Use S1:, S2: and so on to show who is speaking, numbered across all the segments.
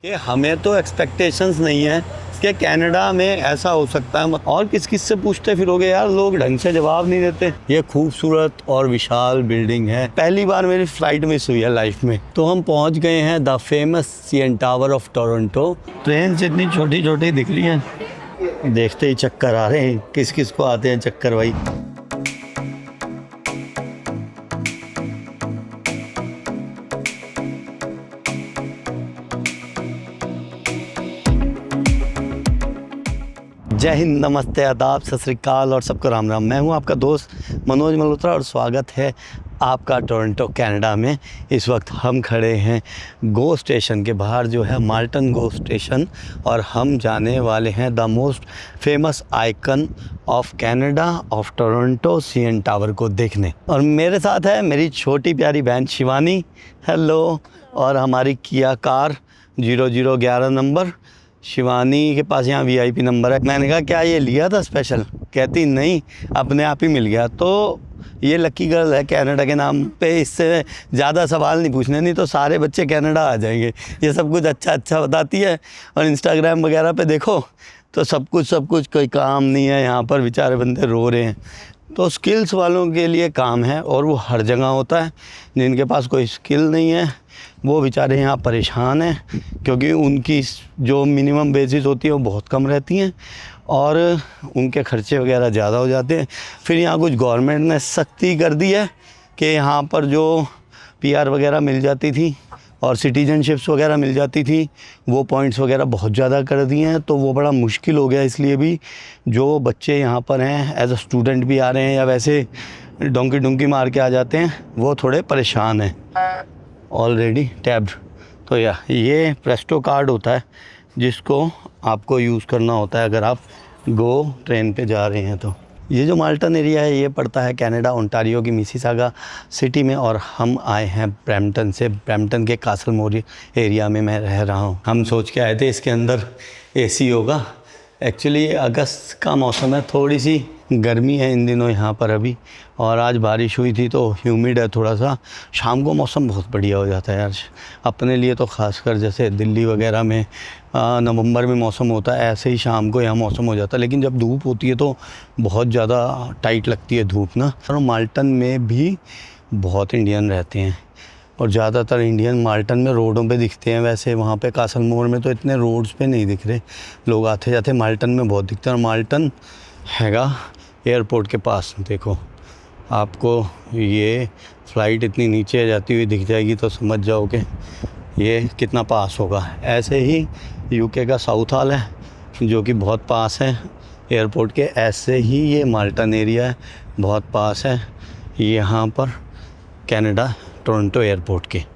S1: कि हमें तो एक्सपेक्टेशंस नहीं है कि कनाडा में ऐसा हो सकता है। और किस किस से पूछते फिरोगे यार, लोग ढंग से जवाब नहीं देते। ये खूबसूरत और विशाल बिल्डिंग है। पहली बार मेरी फ़्लाइट मिस हुई है लाइफ में। तो हम पहुंच गए हैं the famous CN tower of Toronto. Train से इतनी छोटी छोटी दिख रही हैं, देखते ही चक्कर आ रहे हैं। किस किस को आते हैं चक्कर भाई। जय हिंद, नमस्ते, आदाब, सत श्री अकाल और सबको राम राम। मैं हूं आपका दोस्त मनोज मल्होत्रा और स्वागत है आपका टोरंटो कनाडा में। इस वक्त हम खड़े हैं गो स्टेशन के बाहर, जो है माल्टन गो स्टेशन, और हम जाने वाले हैं the most famous icon of Canada of Toronto CN tower को देखने। और मेरे साथ है मेरी छोटी प्यारी बहन शिवानी, हेलो, और हमारी किया कार 0011 नंबर। शिवानी के पास यहाँ वीआईपी नंबर है। मैंने कहा क्या ये लिया था स्पेशल? कहती नहीं, अपने आप ही मिल गया। तो ये लकी गर्ल है कनाडा के नाम पे। इससे ज़्यादा सवाल नहीं पूछने, नहीं तो सारे बच्चे कनाडा आ जाएंगे। ये सब कुछ अच्छा बताती है, और इंस्टाग्राम वगैरह पे देखो तो सब कुछ कोई काम नहीं है यहाँ पर, बेचारे बंदे रो रहे हैं। तो स्किल्स वालों के लिए काम है, और वो हर जगह होता है। जिनके पास कोई स्किल नहीं है वो बेचारे यहाँ परेशान हैं, क्योंकि उनकी जो मिनिमम बेसिस होती है वो बहुत कम रहती हैं, और उनके खर्चे वगैरह ज़्यादा हो जाते हैं। फिर यहाँ कुछ गवर्नमेंट ने सख्ती कर दी है कि यहाँ पर जो पीआर वगैरह मिल जाती थी और सिटीजनशिप्स वगैरह मिल जाती थी, वो पॉइंट्स वगैरह बहुत ज़्यादा कर दिए हैं। तो वो बड़ा मुश्किल हो गया। इसलिए भी जो बच्चे यहाँ पर हैं एज अ स्टूडेंट भी आ रहे हैं, या वैसे डोंकी मार के आ जाते हैं, वो थोड़े परेशान हैं। Already tabbed. तो ये प्रेस्टो कार्ड होता है, जिसको आपको यूज़ करना होता है अगर आप गो ट्रेन पे जा रहे हैं। तो ये जो माल्टन एरिया है ये पड़ता है कनाडा ओंटारियो की मिसिसागा सिटी में, और हम आए हैं ब्रैम्पटन से। ब्रैम्पटन के कासल मोरी एरिया में मैं रह रहा हूँ। हम सोच के आए थे इसके अंदर एसी होगा। एक्चुअली अगस्त का मौसम है, थोड़ी सी गर्मी है इन दिनों यहाँ पर अभी, और आज बारिश हुई थी तो ह्यूमिड है थोड़ा सा। शाम को मौसम बहुत बढ़िया हो जाता है यार, अपने लिए तो ख़ासकर। जैसे दिल्ली वगैरह में नवंबर में मौसम होता है, ऐसे ही शाम को यहाँ मौसम हो जाता है। लेकिन जब धूप होती है तो बहुत ज़्यादा टाइट लगती है धूप ना। और माल्टन में भी बहुत इंडियन रहते हैं, और ज़्यादातर इंडियन माल्टन में रोडों पे दिखते हैं। वैसे वहाँ पे कासल मोड़ में तो इतने रोड्स पे नहीं दिख रहे लोग, आते जाते माल्टन में बहुत दिखते हैं। और माल्टन हैगा एयरपोर्ट के पास। देखो आपको ये फ़्लाइट इतनी नीचे जाती हुई दिख जाएगी तो समझ जाओ कि ये कितना पास होगा। ऐसे ही यूके का साउथ हॉल है, जो कि बहुत पास है एयरपोर्ट के। ऐसे ही ये माल्टन एरिया है, बहुत पास है यहाँ पर कनाडा टोरंटो एयरपोर्ट के।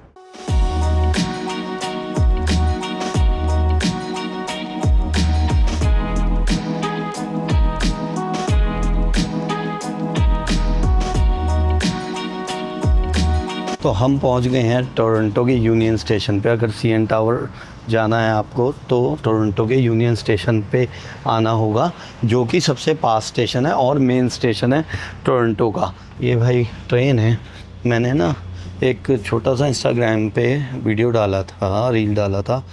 S1: तो हम पहुंच गए हैं टोरंटो के यूनियन स्टेशन पे। अगर सीएन टावर जाना है आपको तो टोरंटो के यूनियन स्टेशन पे आना होगा, जो कि सबसे पास स्टेशन है और मेन स्टेशन है टोरंटो का। ये भाई ट्रेन है। मैंने ना एक छोटा सा इंस्टाग्राम पे वीडियो डाला था, रील डाला था,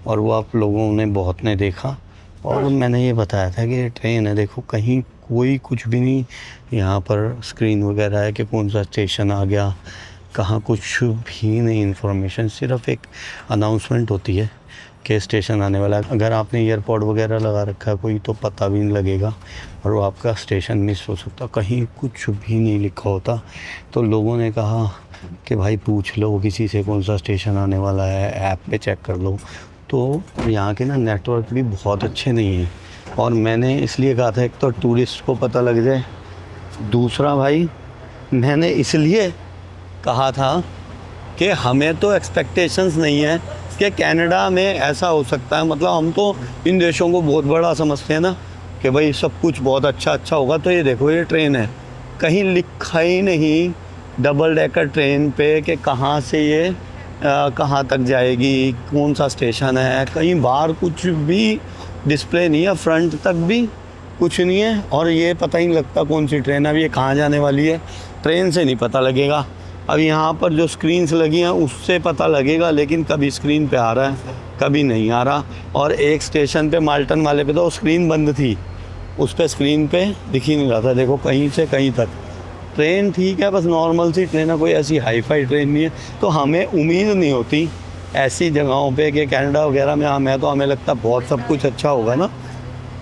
S1: और वो आप लोगों ने बहुत ने देखा। और मैंने ये बताया था कि ये ट्रेन है, देखो कहीं कोई कुछ भी नहीं यहाँ पर स्क्रीन वगैरह है कि कौन सा स्टेशन आ गया, कहाँ कुछ भी नहीं इन्फॉर्मेशन। सिर्फ एक अनाउंसमेंट होती है कि स्टेशन आने वाला है। अगर आपने ईयरपॉड वगैरह लगा रखा है कोई तो पता भी नहीं लगेगा, और वो आपका स्टेशन मिस हो सकता। कहीं कुछ भी नहीं लिखा होता। तो लोगों ने कहा कि भाई पूछ लो किसी से कौन सा स्टेशन आने वाला है, ऐप पे चेक कर लो। तो यहाँ के ना नेटवर्क भी बहुत अच्छे नहीं हैं, और मैंने इसलिए कहा था, एक तो टूरिस्ट को पता लग जाए, दूसरा भाई मैंने इसलिए कहा था कि हमें तो एक्सपेक्टेशंस नहीं है कि कनाडा में ऐसा हो सकता है। मतलब हम तो इन देशों को बहुत बड़ा समझते हैं ना, कि भाई सब कुछ बहुत अच्छा होगा। तो ये देखो ये ट्रेन है, कहीं लिखा ही नहीं डबल डेकर ट्रेन पे कि कहाँ से ये कहाँ तक जाएगी, कौन सा स्टेशन है। कहीं बाहर कुछ भी डिस्प्ले नहीं है, फ्रंट तक भी कुछ नहीं है, और ये पता ही नहीं लगता कौन सी ट्रेन है, अब ये कहाँ जाने वाली है। ट्रेन से नहीं पता लगेगा। अब यहाँ पर जो स्क्रीन्स लगी हैं उससे पता लगेगा, लेकिन कभी स्क्रीन पे आ रहा है कभी नहीं आ रहा। और एक स्टेशन पे माल्टन वाले पे तो स्क्रीन बंद थी, उस पर स्क्रीन पे दिख ही नहीं रहा था। देखो कहीं से कहीं तक ट्रेन ठीक है, बस नॉर्मल सी ट्रेन है, कोई ऐसी हाई फाई ट्रेन नहीं है। तो हमें उम्मीद नहीं होती ऐसी जगहों पे कि कनाडा वगैरह में हमें लगता बहुत सब कुछ अच्छा होगा ना।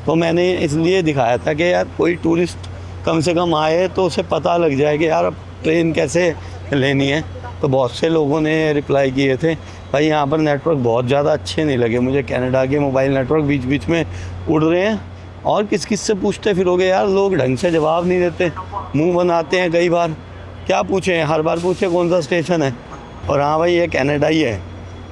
S1: तो मैंने इसलिए दिखाया था कि यार कोई टूरिस्ट कम से कम आए तो उसे पता लग जाए कि यार अब ट्रेन कैसे लेनी है। तो बहुत से लोगों ने रिप्लाई किए थे भाई यहाँ पर नेटवर्क बहुत ज़्यादा अच्छे नहीं लगे मुझे, कनाडा के मोबाइल नेटवर्क बीच बीच में उड़ रहे हैं और किस किस से पूछते फिरोगे यार, लोग ढंग से जवाब नहीं देते, मुंह बनाते हैं कई बार। क्या पूछें, हर बार पूछे कौन सा स्टेशन है। और हाँ भाई ये कनाडा ही है।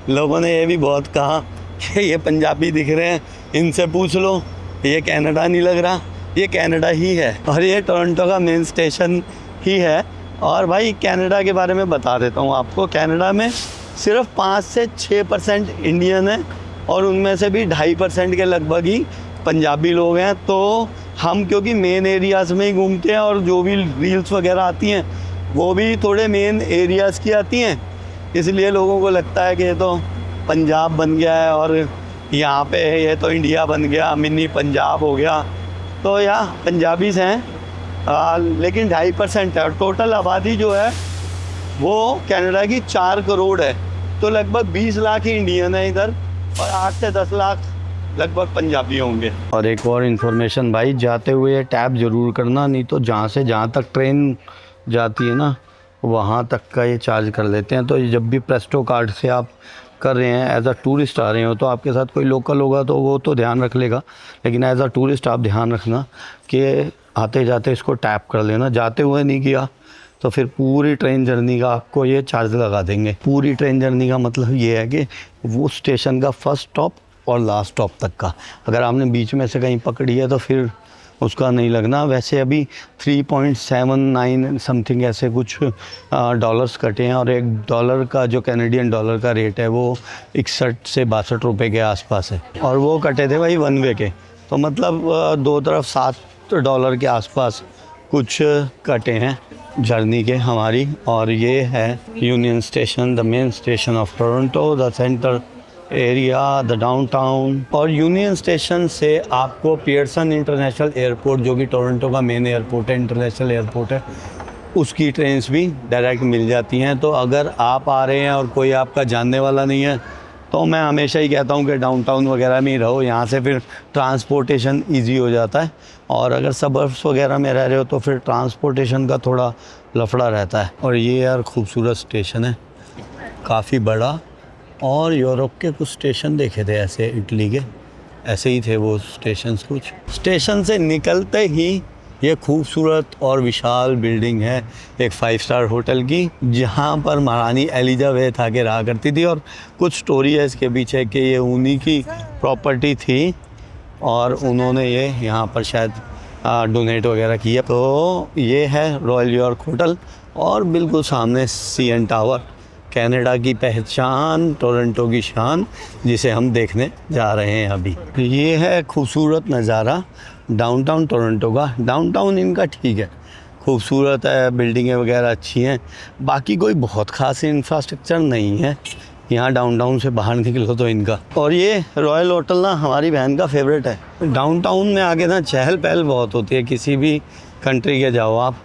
S1: लोगों ने ये भी बहुत कहा कि ये पंजाबी दिख रहे हैं, इनसे पूछ लो, ये कनाडा नहीं लग रहा, ये कनाडा ही है और ये टोरंटो का मेन स्टेशन ही है। और भाई कनाडा के बारे में बता देता हूँ आपको, कनाडा में सिर्फ 5 से 6% इंडियन है और उनमें से भी 2.5% के लगभग ही पंजाबी लोग हैं। तो हम क्योंकि मेन एरियाज़ में ही घूमते हैं और जो भी रील्स वगैरह आती हैं वो भी थोड़े मेन एरियाज़ की आती हैं, इसलिए लोगों को लगता है कि ये तो पंजाब बन गया है और यहाँ पे ये तो इंडिया बन गया, मिनी पंजाब हो गया। तो यहाँ पंजाबीज़ हैं लेकिन 2.5% है और टोटल आबादी जो है वो कनाडा की 4 करोड़ है। तो लगभग 20 लाख ही इंडियन है इधर और 8 से 10 लाख लगभग पंजाबी होंगे। और एक और इन्फॉर्मेशन भाई, जाते हुए टैप ज़रूर करना, नहीं तो जहाँ से जहाँ तक ट्रेन जाती है ना वहाँ तक का ये चार्ज कर लेते हैं। तो जब भी प्रेस्टो कार्ड से आप कर रहे हैं, एज अ टूरिस्ट आ रहे हो, तो आपके साथ कोई लोकल होगा तो वो तो ध्यान रख लेगा, लेकिन एज अ टूरिस्ट आप ध्यान रखना कि आते जाते इसको टैप कर लेना। जाते हुए नहीं किया तो फिर पूरी ट्रेन जर्नी का आपको ये चार्ज लगा देंगे। पूरी ट्रेन जर्नी का मतलब ये है कि वो स्टेशन का फर्स्ट स्टॉप और लास्ट स्टॉप तक का, अगर आपने बीच में से कहीं पकड़ी है तो फिर उसका नहीं लगना। वैसे अभी 3.79 समथिंग ऐसे कुछ डॉलर्स कटे हैं और $1 का जो कैनेडियन डॉलर का रेट है वो 61 से 62 रुपये के आसपास है और वो कटे थे भाई वन वे के। तो मतलब दो तरफ $7 के आसपास कुछ कटे हैं जर्नी के हमारी। और ये है union station, the main station of Toronto, the centre area, the downtown. और यूनियन स्टेशन से आपको पियर्सन इंटरनेशनल एयरपोर्ट, जो कि टोरंटो का मेन एयरपोर्ट है, इंटरनेशनल एयरपोर्ट है, उसकी ट्रेन्स भी डायरेक्ट मिल जाती हैं। तो अगर आप आ रहे हैं और कोई आपका जानने वाला नहीं है तो मैं हमेशा ही कहता हूँ कि डाउनटाउन वगैरह में ही रहो, यहाँ से फिर ट्रांसपोर्टेशन ईजी हो जाता है। और अगर सबर्ब्स वगैरह में रह रहे हो तो फिर ट्रांसपोर्टेशन का थोड़ा लफड़ा रहता है। और ये यार खूबसूरत स्टेशन है, काफ़ी बड़ा। और यूरोप के कुछ स्टेशन देखे थे ऐसे, इटली के ऐसे ही थे वो स्टेशंस। कुछ स्टेशन से निकलते ही ये खूबसूरत और विशाल बिल्डिंग है एक 5 स्टार होटल की, जहाँ पर महारानी एलिजाबेथ आके रहा करती थी। और कुछ स्टोरी है इसके पीछे कि ये उन्हीं की प्रॉपर्टी थी और उन्होंने ये यहाँ पर शायद डोनेट वगैरह किया। तो ये है रॉयल यॉर्क होटल और बिल्कुल सामने CN टावर, कनाडा की पहचान, टोरंटो की शान, जिसे हम देखने जा रहे हैं अभी। ये है खूबसूरत नज़ारा डाउनटाउन टोरंटो का। डाउनटाउन इनका ठीक है, खूबसूरत है, बिल्डिंगें वगैरह अच्छी हैं, बाकी कोई बहुत ख़ास इंफ्रास्ट्रक्चर नहीं है यहाँ डाउनटाउन से बाहर निकलो तो इनका। और ये रॉयल होटल ना हमारी बहन का फेवरेट है। डाउनटाउन में आके ना चहल पहल बहुत होती है, किसी भी कंट्री के जाओ आप,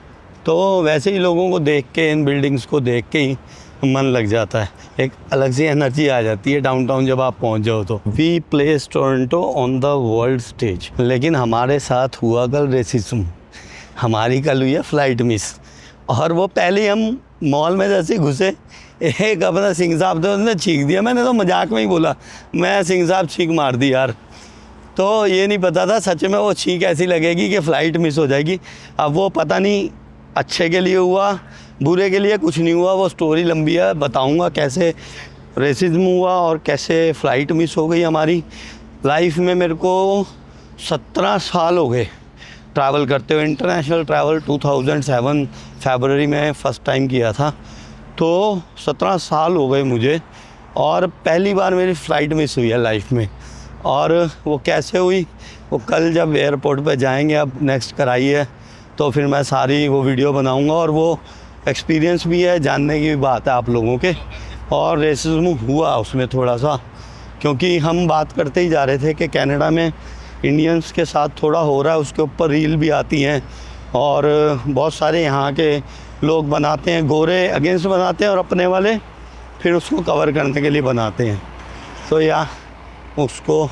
S1: तो वैसे ही लोगों को देख के, इन बिल्डिंग्स को देख के ही मन लग जाता है, एक अलग सी एनर्जी आ जाती है डाउनटाउन जब आप पहुंच जाओ तो। We place Toronto on the world stage. लेकिन हमारे साथ हुआ कल रेसिज्म, हमारी कल हुई है फ्लाइट मिस। और वो पहले हम मॉल में जैसे घुसे, एक अपना सिंह साहब थे, उसने छींक दिया। मैंने तो मजाक में ही बोला, मैं सिंह साहब छींक मार दी यार। तो ये नहीं पता था सच में वो छींक ऐसी लगेगी कि फ़्लाइट मिस हो जाएगी। अब वो पता नहीं अच्छे के लिए हुआ, बुरे के लिए कुछ नहीं हुआ, वो स्टोरी लंबी है, बताऊंगा कैसे रेसिज्म हुआ और कैसे फ़्लाइट मिस हो गई हमारी। लाइफ में मेरे को 17 साल हो गए ट्रैवल करते हुए। इंटरनेशनल ट्रैवल 2007 फरवरी में फ़र्स्ट टाइम किया था, तो 17 साल हो गए मुझे और पहली बार मेरी फ़्लाइट मिस हुई है लाइफ में। और वो कैसे हुई, वो कल जब एयरपोर्ट पे जाएंगे, अब नेक्स्ट कराई है तो फिर मैं सारी वो वीडियो बनाऊंगा। और वो एक्सपीरियंस भी है, जानने की भी बात है आप लोगों के। और रेसिज्म हुआ उसमें थोड़ा सा, क्योंकि हम बात करते ही जा रहे थे कि कनाडा में इंडियंस के साथ थोड़ा हो रहा है, उसके ऊपर रील भी आती हैं और बहुत सारे यहाँ के लोग बनाते हैं, गोरे अगेंस्ट बनाते हैं और अपने वाले फिर उसको कवर करने के लिए बनाते हैं। तो या उसको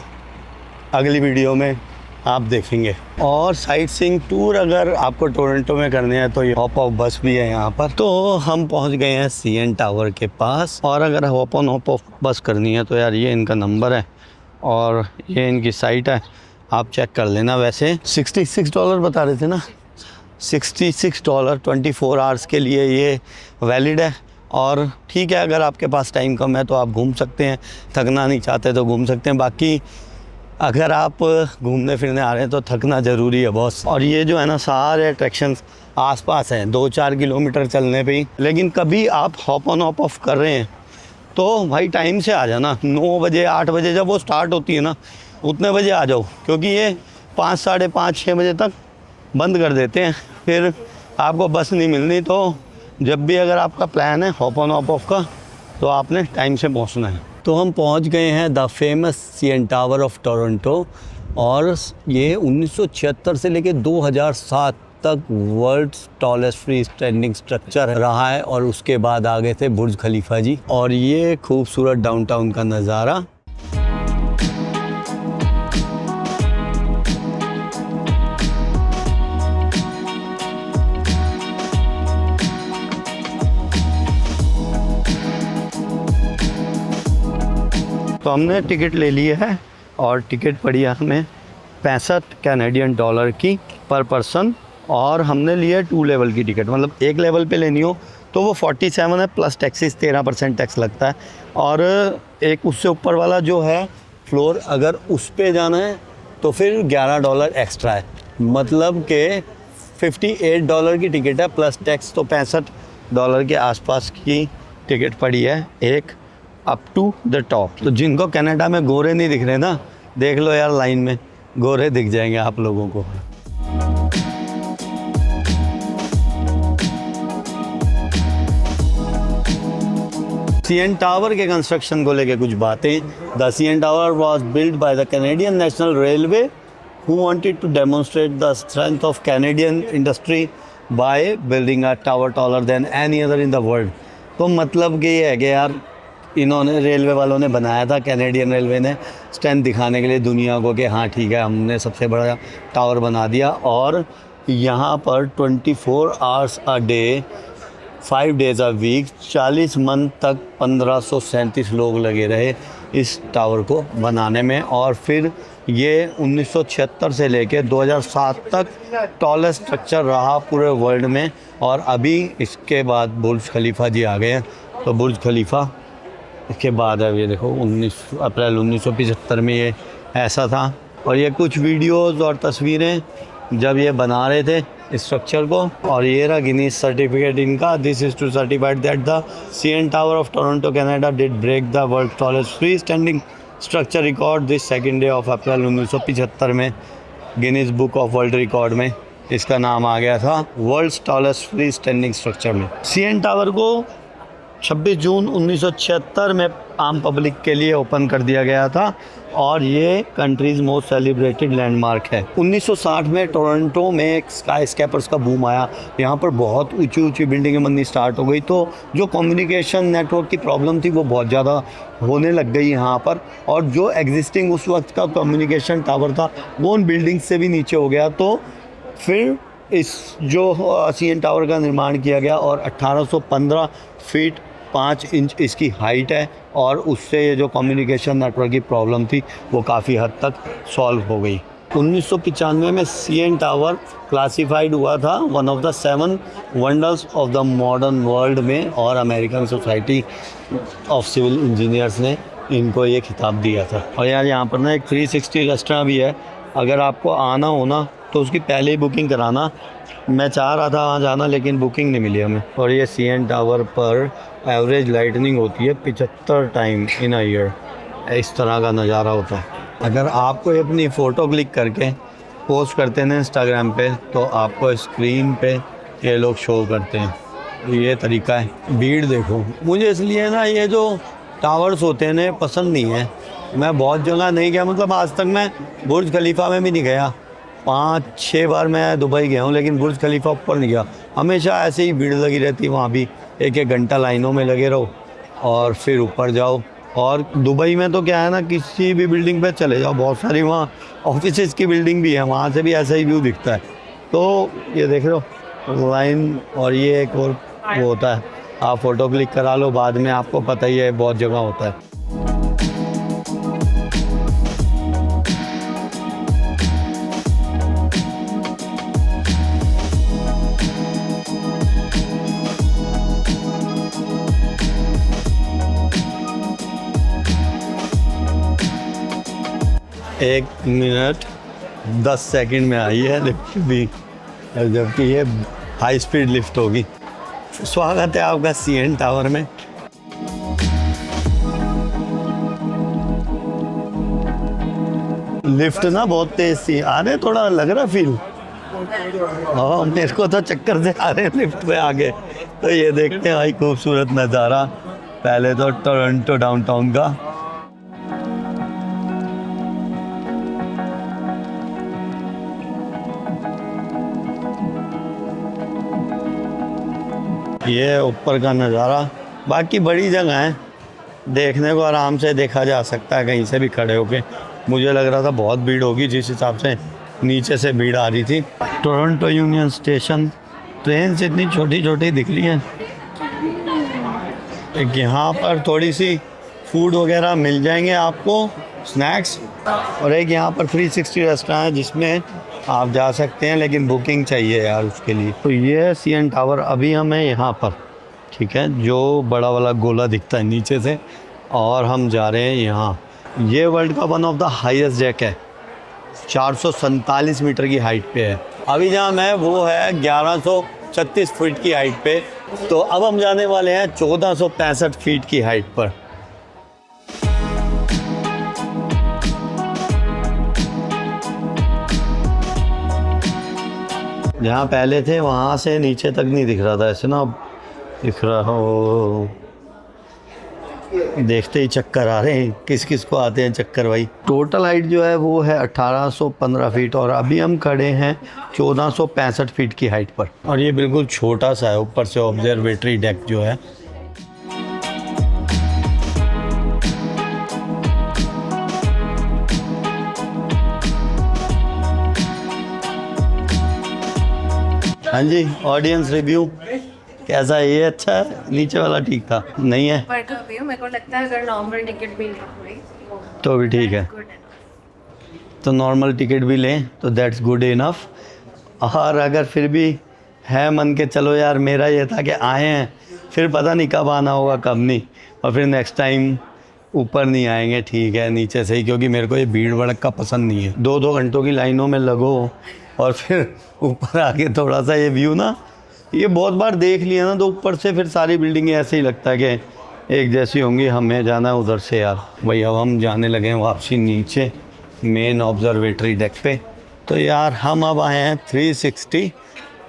S1: अगली वीडियो में आप देखेंगे। और साइट सीइंग टूर अगर आपको टोरंटो में करने हैं तो ये हॉप ऑफ बस भी है यहाँ पर। तो हम पहुँच गए हैं सीएन टावर के पास, और अगर हॉप ऑन हॉप ऑफ बस करनी है तो यार ये इनका नंबर है और ये इनकी साइट है, आप चेक कर लेना। वैसे $66 बता रहे थे ना, $66 24 आवर्स के लिए ये वैलिड है। और ठीक है, अगर आपके पास टाइम कम है तो आप घूम सकते हैं, थकना नहीं चाहते तो घूम सकते हैं। बाकी अगर आप घूमने फिरने आ रहे हैं तो थकना ज़रूरी है बॉस। और ये जो है ना सारे अट्रैक्शंस आसपास हैं, 2-4 किलोमीटर चलने पे ही। लेकिन कभी आप हॉप ऑन हॉप ऑफ कर रहे हैं तो भाई टाइम से आ जाना, 9 बजे 8 बजे जब वो स्टार्ट होती है ना उतने बजे आ जाओ, क्योंकि ये 5, साढ़े 5, 6 बजे तक बंद कर देते हैं, फिर आपको बस नहीं मिलनी। तो जब भी अगर आपका प्लान है हॉप ऑन हॉप ऑफ का तो आपने टाइम से पहुंचना है। तो हम पहुंच गए हैं the famous CN tower of Toronto, और ये 1976 से लेकर 2007 तक world's tallest free standing structure रहा है। और उसके बाद आ गए थे बुर्ज खलीफा जी, और ये खूबसूरत डाउनटाउन का नज़ारा। तो हमने टिकट ले ली है और टिकट पड़ी है हमें $65 की पर पर्सन। और हमने लिया 2 लेवल की टिकट, मतलब एक लेवल पे लेनी हो तो वो 47 है, प्लस टैक्सेस 13% टैक्स लगता है। और एक उससे ऊपर वाला जो है फ्लोर, अगर उस पे जाना है तो फिर $11 एक्स्ट्रा है, मतलब कि $58 की टिकट है प्लस टैक्स। तो $65 के आसपास की टिकट पड़ी है एक, अप टू द टॉप। तो जिनको कनाडा में गोरे नहीं दिख रहे ना, देख लो यार लाइन में गोरे दिख जाएंगे आप लोगों को। सीएन टावर के कंस्ट्रक्शन को लेके कुछ बातें। The CN tower was built by the Canadian national railway, who wanted to demonstrate the strength of Canadian industry by building a tower taller than any other in the world. तो मतलब कि ये है कि यार इन्होंने, रेलवे वालों ने बनाया था, कैनेडियन रेलवे ने, स्ट्रेंथ दिखाने के लिए दुनिया को कि हाँ ठीक है हमने सबसे बड़ा टावर बना दिया। और यहाँ पर 24 hours a day 5 days a week 40 month तक 1537 लोग लगे रहे इस टावर को बनाने में। और फिर ये 1976 से लेके 2007 तक टॉलेस्ट स्ट्रक्चर रहा पूरे वर्ल्ड में। और अभी इसके बाद बुर्ज खलीफा जी आ गए हैं, तो बुर्ज खलीफा इसके बाद है। ये देखो 19 अप्रैल 1975 में ये ऐसा था। और ये कुछ वीडियोस और तस्वीरें जब ये बना रहे थे इस स्ट्रक्चर को। और ये रहा गिनीज सर्टिफिकेट इनका, this is to certified that the CN tower of Toronto Canada did break the world tallest free standing structure record this 2 day of April 1975 में Guinness book of world record में इसका नाम आ गया था world's tallest free standing structure में। CN tower को 26 जून 1976 में आम पब्लिक के लिए ओपन कर दिया गया था, और ये कंट्रीज़ मोस्ट सेलिब्रेटेड लैंडमार्क है। 1960 में टोरंटो में एक स्काई स्कैपर्स का बूम आया, यहाँ पर बहुत ऊंची ऊंची बिल्डिंगें बननी स्टार्ट हो गई। तो जो कम्युनिकेशन नेटवर्क की प्रॉब्लम थी वो बहुत ज़्यादा होने लग गई यहाँ पर। और जो एग्जिस्टिंग उस वक्त का कम्युनिकेशन टावर था वो उन बिल्डिंग से भी नीचे हो गया। तो फिर इस जो सीएन टावर का निर्माण किया गया, और 1815 फीट 5 इंच इसकी हाइट है। और उससे ये जो कम्युनिकेशन नेटवर्क की प्रॉब्लम थी वो काफ़ी हद तक सॉल्व हो गई। 1995 में सीएन टावर क्लासिफाइड हुआ था one of the 7 wonders of the modern world में, और American society of civil engineers ने इनको ये खिताब दिया था। और यार यहाँ पर ना एक 360 रेस्टोरेंट भी है, अगर आपको आना हो ना तो उसकी पहले ही बुकिंग कराना। मैं चाह रहा था वहाँ जाना लेकिन बुकिंग नहीं मिली हमें। और ये सीएन टावर पर एवरेज लाइटनिंग होती है 75 टाइम इन अ ईयर, इस तरह का नज़ारा होता है। अगर आपको अपनी फ़ोटो क्लिक करके पोस्ट करते हैं इंस्टाग्राम पे तो आपको स्क्रीन पे ये लोग शो करते हैं। ये तरीका है। भीड़ देखो, मुझे इसलिए ना ये जो टावर्स होते हैं ना पसंद नहीं है। मैं बहुत जगह नहीं गया, मतलब आज तक मैं बुर्ज खलीफा में भी नहीं गया। 5-6 बार मैं दुबई गया हूँ, लेकिन बुर्ज खलीफा ऊपर नहीं गया। हमेशा ऐसे ही भीड़ लगी रहती है वहाँ भी, 1-1 घंटा लाइनों में लगे रहो और फिर ऊपर जाओ। और दुबई में तो क्या है ना, किसी भी बिल्डिंग पे चले जाओ, बहुत सारी वहाँ ऑफिसेज की बिल्डिंग भी है, वहाँ से भी ऐसा ही व्यू दिखता है। तो ये देख रहे हो लाइन, और ये एक और वो होता है, आप फ़ोटो क्लिक करा लो, बाद में आपको पता ही है बहुत जगह होता है। एक मिनट 10 सेकंड में आई है लिफ्ट भी, जबकि ये हाई स्पीड लिफ्ट होगी। स्वागत है आपका CN टावर में। लिफ्ट ना बहुत तेज थी, आने थोड़ा लग रहा फील। हाँ, मेरे को तो चक्कर से आ रहे हैं लिफ्ट पे आगे। तो ये देखते हैं भाई खूबसूरत नज़ारा, पहले तो टोरंटो डाउनटाउन का। ये ऊपर का नज़ारा, बाकी बड़ी जगह है देखने को, आराम से देखा जा सकता है कहीं से भी खड़े होके। मुझे लग रहा था बहुत भीड़ होगी, जिस हिसाब से नीचे से भीड़ आ रही थी। टोरंटो यूनियन स्टेशन, ट्रेन से इतनी छोटी छोटी दिख रही हैं। एक यहाँ पर थोड़ी सी फूड वगैरह मिल जाएंगे आपको, स्नैक्स। और एक यहाँ पर 360 रेस्टोरेंट है जिसमें आप जा सकते हैं, लेकिन बुकिंग चाहिए यार उसके लिए। तो ये है CN टावर। अभी हमें यहाँ पर, ठीक है, जो बड़ा वाला गोला दिखता है नीचे से, और हम जा रहे हैं यहाँ। ये वर्ल्ड का one of the highest deck है, 447 मीटर की हाइट पे है। अभी जहाँ मैं वो है 1136 फीट की हाइट पे। तो अब हम जाने वाले हैं 1465 फीट की हाइट पर। जहाँ पहले थे वहाँ से नीचे तक नहीं दिख रहा था ऐसे ना, अब दिख रहा हो। देखते ही चक्कर आ रहे हैं, किस किस को आते हैं चक्कर भाई। टोटल हाइट जो है वो है 1815 फीट, और अभी हम खड़े हैं 1465 फीट की हाइट पर। और ये बिल्कुल छोटा सा है, ऊपर से ऑब्जर्वेटरी डेक जो है। हाँ जी, ऑडियंस रिव्यू कैसा है? ये अच्छा है, नीचे वाला ठीक था, नहीं है?
S2: मेरे को लगता है अगर नॉर्मल टिकट भी
S1: तो भी ठीक है, तो नॉर्मल टिकट भी लें तो दैट्स गुड इनफ। और अगर फिर भी है मन के चलो यार, मेरा ये था कि आए हैं, फिर पता नहीं कब आना होगा कब नहीं, और फिर नेक्स्ट टाइम ऊपर नहीं आएंगे, ठीक है नीचे से ही, क्योंकि मेरे को ये भीड़ भड़क का पसंद नहीं है। 2-2 घंटों की लाइनों में लगो और फिर ऊपर आके थोड़ा सा ये व्यू ना, ये बहुत बार देख लिया ना, तो ऊपर से फिर सारी बिल्डिंगें ऐसे ही लगता है कि एक जैसी होंगी। हमें जाना है उधर से यार भाई। अब हम जाने लगे हैं वापसी नीचे मेन ऑब्जर्वेटरी डेक पे। तो यार हम अब आए हैं 360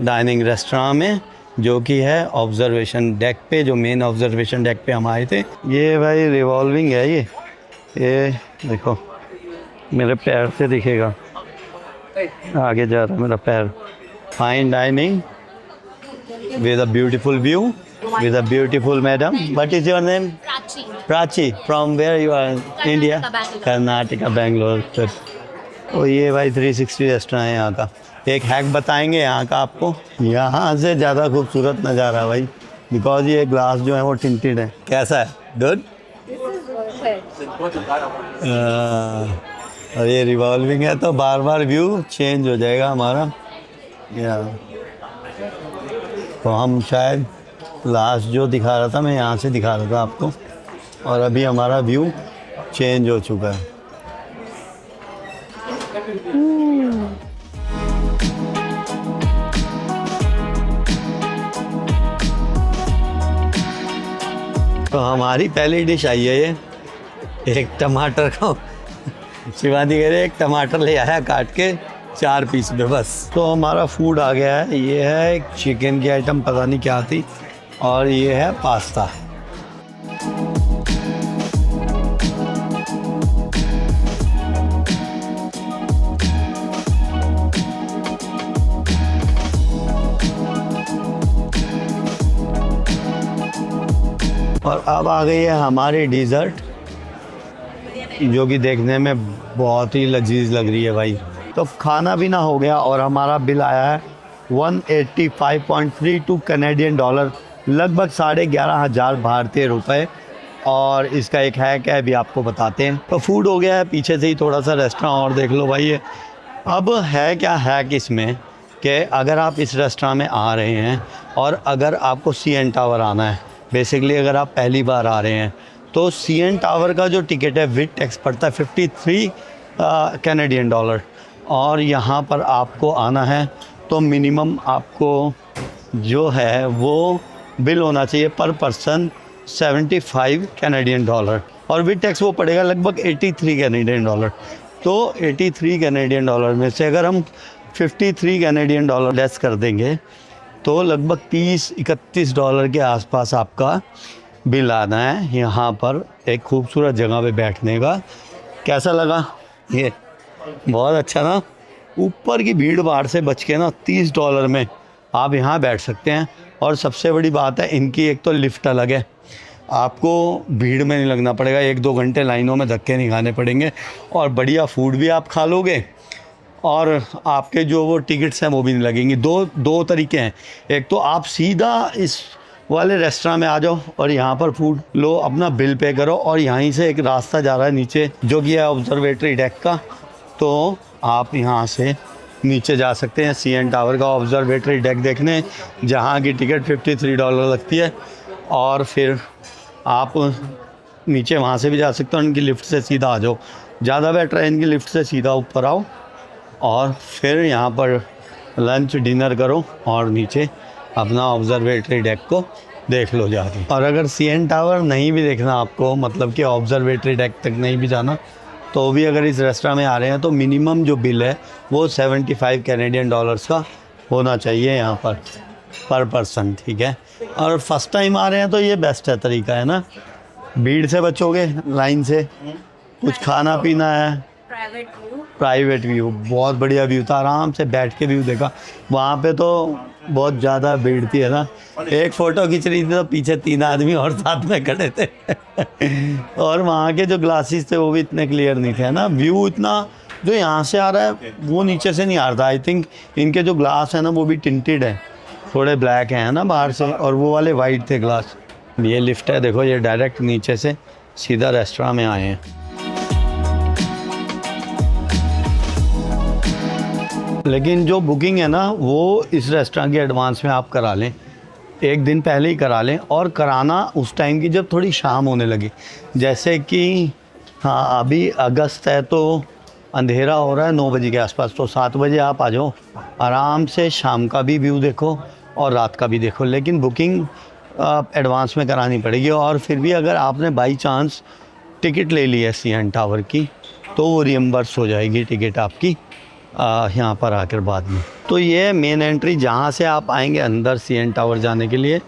S1: डाइनिंग रेस्टोरेंट में, जो कि है ऑब्जर्वेशन डेक पे, जो मेन ऑब्जर्वेशन डेक पे हम आए थे। ये भाई रिवॉल्विंग है, ये देखो मेरे पैर से दिखेगा, आगे जा रहा है मेरा पैर। Fine dining with a beautiful view, with a beautiful madam. What is your name?
S2: Prachi.
S1: Prachi. From where you are? India? Karnataka, Bangalore. तो ये भाई 360 रेस्टोरेंट है यहाँ का। एक हैक बताएंगे यहाँ का आपको। यहाँ से ज़्यादा खूबसूरत नज़ारा है भाई, बिकॉज ये ग्लास जो है वो टिंटेड है। कैसा है? गुड। और ये रिवॉल्विंग है, तो बार बार व्यू चेंज हो जाएगा हमारा। या तो हम शायद लास्ट जो दिखा रहा था, मैं यहाँ से दिखा रहा था आपको, और अभी हमारा व्यू चेंज हो चुका है। तो हमारी पहली डिश आई है, ये एक टमाटर को शिवानी कह रहे एक टमाटर ले आया काट के 4 पीस में बस। तो हमारा फूड आ गया है। ये है एक चिकन की आइटम, पता नहीं क्या थी, और ये है पास्ता। और अब आ गई है हमारी डिज़र्ट, जो कि देखने में बहुत ही लजीज लग रही है भाई। तो खाना पीना हो गया और हमारा बिल आया है 185.32 कैनेडियन डॉलर, लगभग 11,500 भारतीय रुपए। और इसका एक हैक है, अभी आपको बताते हैं। तो फूड हो गया है, पीछे से ही थोड़ा सा रेस्टोरेंट और देख लो भाई ये। अब है क्या हैक इसमें कि अगर आप इस रेस्टोरेंट में आ रहे हैं और अगर आपको CN टावर आना है, बेसिकली अगर आप पहली बार आ रहे हैं, तो CN टावर का जो टिकट है विद टैक्स पड़ता है 53 कैनेडियन डॉलर। और यहाँ पर आपको आना है तो मिनिमम आपको जो है वो बिल होना चाहिए पर पर्सन 75 कैनेडियन डॉलर, और विद टैक्स वो पड़ेगा लगभग 83 कैनेडियन डॉलर। तो 83 कैनेडियन डॉलर में से अगर हम 53 कैनेडियन डॉलर लेस कर देंगे तो लगभग 30-31 डॉलर के आसपास आपका बिल आना है। यहाँ पर एक खूबसूरत जगह पे बैठने का। कैसा लगा ये? बहुत अच्छा ना। ऊपर की भीड़ भाड़ से बच के ना 30 डॉलर में आप यहाँ बैठ सकते हैं। और सबसे बड़ी बात है, इनकी एक तो लिफ्ट अलग है, आपको भीड़ में नहीं लगना पड़ेगा, 1-2 घंटे लाइनों में धक्के नहीं खाने पड़ेंगे, और बढ़िया फूड भी आप खा लोगे, और आपके जो वो टिकट्स हैं वो भी नहीं लगेंगी। दो तरीके हैं, एक तो आप सीधा इस वाले रेस्टोरेंट में आ जाओ और यहाँ पर फूड लो, अपना बिल पे करो, और यहीं से एक रास्ता जा रहा है नीचे जो कि है ऑब्जर्वेटरी डेक का, तो आप यहाँ से नीचे जा सकते हैं CN टावर का ऑब्जर्वेटरी डेक देखने, जहाँ की टिकट 53 डॉलर लगती है। और फिर आप नीचे वहाँ से भी जा सकते हो, इनकी लिफ्ट से सीधा आ जाओ, ज़्यादा बेटर है इनकी लिफ्ट से सीधा ऊपर आओ और फिर यहाँ पर लंच डिनर करो और नीचे अपना ऑब्जर्वेटरी डेक को देख लो जाके। और अगर CN टावर नहीं भी देखना आपको, मतलब कि ऑब्जर्वेटरी डेक तक नहीं भी जाना, तो भी अगर इस रेस्टोरेंट में आ रहे हैं तो मिनिमम जो बिल है वो 75 कैनेडियन डॉलर्स का होना चाहिए यहाँ पर पर्सन, ठीक है। और फर्स्ट टाइम आ रहे हैं तो ये बेस्ट है तरीका, है ना। भीड़ से बचोगे, लाइन से, कुछ खाना पीना है, प्राइवेट व्यू, बहुत बढ़िया व्यू था, आराम से बैठ के व्यू देखा। वहाँ पे तो बहुत ज़्यादा भीड़ थी, है ना। एक फ़ोटो खींच रही थी तो पीछे 3 आदमी और साथ में खड़े थे और वहाँ के जो ग्लासेस थे वो भी इतने क्लियर नहीं थे, है ना। व्यू इतना जो यहाँ से आ रहा है वो नीचे से नहीं आ रहा। आई थिंक इनके जो ग्लास है ना वो भी टिंटेड है, थोड़े ब्लैक हैं ना बाहर से, और वो वाले वाइट थे ग्लास। ये लिफ्ट है, देखो ये डायरेक्ट नीचे से सीधा रेस्टोरेंट में आए हैं। लेकिन जो बुकिंग है ना वो इस रेस्टोरेंट की एडवांस में आप करा लें, 1 दिन पहले ही करा लें, और कराना उस टाइम की जब थोड़ी शाम होने लगे। जैसे कि हाँ अभी अगस्त है तो अंधेरा हो रहा है 9 बजे के आसपास, तो 7 बजे आप आ जाओ, आराम से शाम का भी व्यू देखो और रात का भी देखो। लेकिन बुकिंग एडवांस में करानी पड़ेगी। और फिर भी अगर आपने बाई चांस टिकट ले ली है CN टावर की तो वो रिएम्बर्स हो जाएगी टिकट आपकी यहाँ पर आकर बाद में। तो ये मेन एंट्री जहाँ से आप आएंगे अंदर CN टावर जाने के लिए,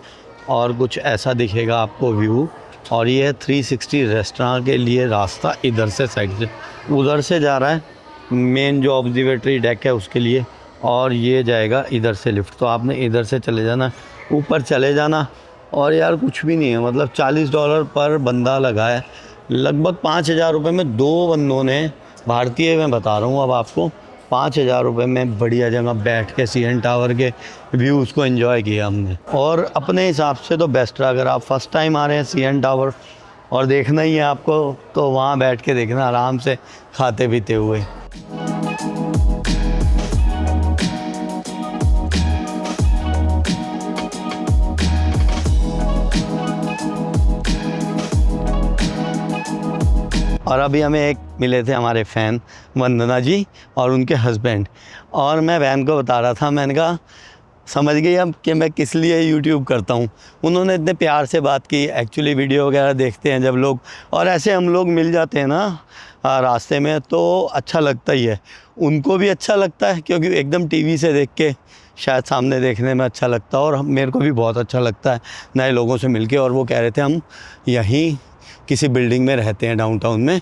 S1: और कुछ ऐसा दिखेगा आपको व्यू। और ये 360 रेस्टोरेंट के लिए रास्ता इधर से साइड से, उधर से जा रहा है मेन जो ऑब्जर्वेटरी डेक है उसके लिए, और ये जाएगा इधर से लिफ्ट। तो आपने इधर से चले जाना, ऊपर चले जाना। और यार कुछ भी नहीं है, मतलब 40 डॉलर पर बंदा लगा है, लगभग 5,000 रुपये में 2 बंदों ने, भारतीय मैं बता रहा हूँ अब आपको, 5,000 रुपये में बढ़िया जगह बैठ के CN टावर के व्यूज़ को एंजॉय किया हमने। और अपने हिसाब से तो बेस्ट है, अगर आप फर्स्ट टाइम आ रहे हैं CN टावर और देखना ही है आपको, तो वहाँ बैठ के देखना आराम से खाते पीते हुए। और अभी हमें एक मिले थे हमारे फ़ैन वंदना जी और उनके हस्बैंड, और मैं बहन को बता रहा था, मैंने कहा समझ गई अब कि मैं किस लिए यूट्यूब करता हूँ। उन्होंने इतने प्यार से बात की। एक्चुअली वीडियो वगैरह देखते हैं जब लोग, और ऐसे हम लोग मिल जाते हैं ना रास्ते में, तो अच्छा लगता ही है, उनको भी अच्छा लगता है, क्योंकि एकदम टीवी से देख के शायद सामने देखने में अच्छा लगता है और मेरे को भी बहुत अच्छा लगता है नए लोगों से मिलके। और वो कह रहे थे हम यहीं किसी बिल्डिंग में रहते हैं डाउनटाउन में।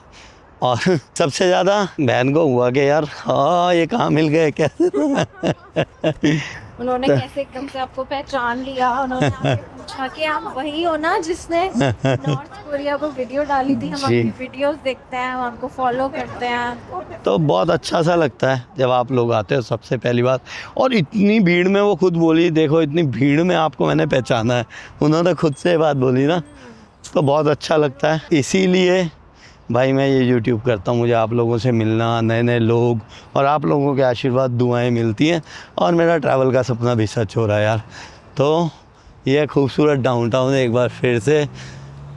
S1: और सबसे ज़्यादा बहन को हुआ कि यार हाँ ये कहाँ मिल गए कैसे।
S2: उन्होंने कैसे एकदम से आपको पहचान लिया, उन्होंने आपसे पूछा कि आप वही हो ना जिसने नॉर्थ कोरिया पर वीडियो डाली थी, हम
S1: जी।
S2: आपकी वीडियोस देखते हैं, हम आपको फॉलो करते हैं।
S1: तो बहुत अच्छा सा लगता है जब आप लोग आते हो सबसे पहली बात। और इतनी भीड़ में वो खुद बोली, देखो इतनी भीड़ में आपको मैंने पहचाना है, उन्होंने खुद से ये बात बोली ना, तो बहुत अच्छा लगता है। इसीलिए भाई मैं ये यूट्यूब करता हूँ, मुझे आप लोगों से मिलना, नए नए लोग और आप लोगों के आशीर्वाद दुआएं मिलती हैं और मेरा ट्रैवल का सपना भी सच हो रहा है यार। तो ये खूबसूरत डाउनटाउन एक बार फिर से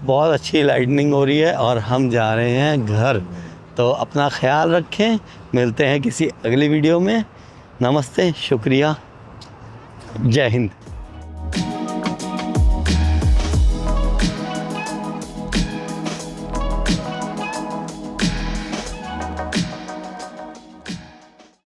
S1: बहुत अच्छी लाइटनिंग हो रही है और हम जा रहे हैं घर। तो अपना ख्याल रखें, मिलते हैं किसी अगली वीडियो में। नमस्ते, शुक्रिया, जय हिंद।